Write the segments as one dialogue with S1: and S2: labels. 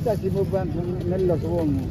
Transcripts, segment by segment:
S1: Kasi mo ba nalagwang mo?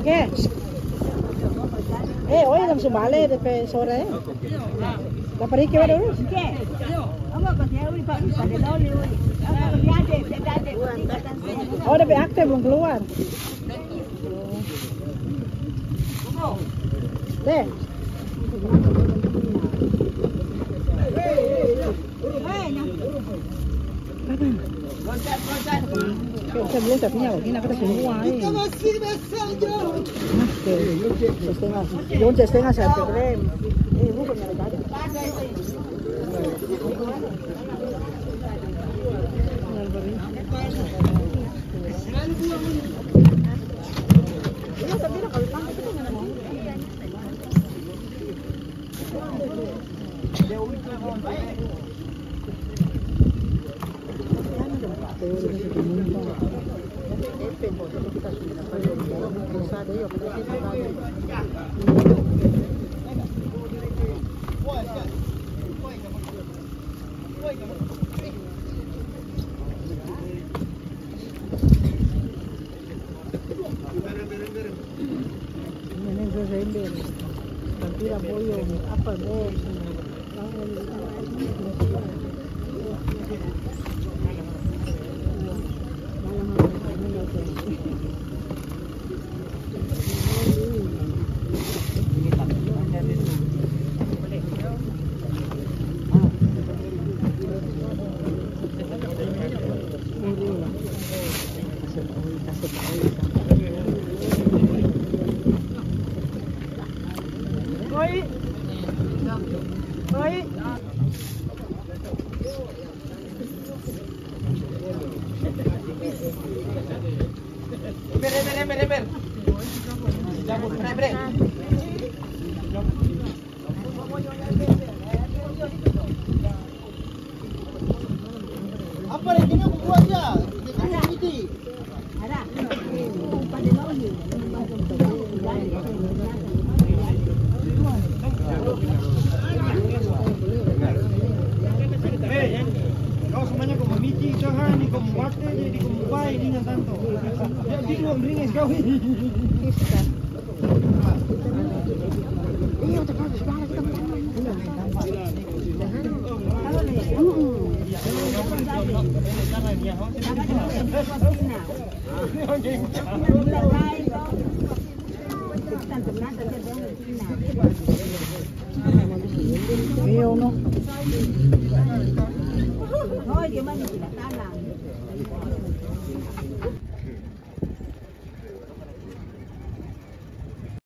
S2: ¿Qué? Hoy vamos a sumale de sore. La parí que ver hoy. ¿Qué? Ahora ve acte belum keluar. Deh. Saya belum tapi nyawa kita kata semua ini. Yo setengah satu gram. Bukan yang ada.
S1: Apa lagi nak buat dia? Ada. Kau semuanya como Miki, Johan, y como Wate, y como Pai, y no tanto. Ya digo, ringes kau ini. Iya, tekan sudah kita
S2: Iya, no.
S3: Thôi, cái mình chỉ là ta làm.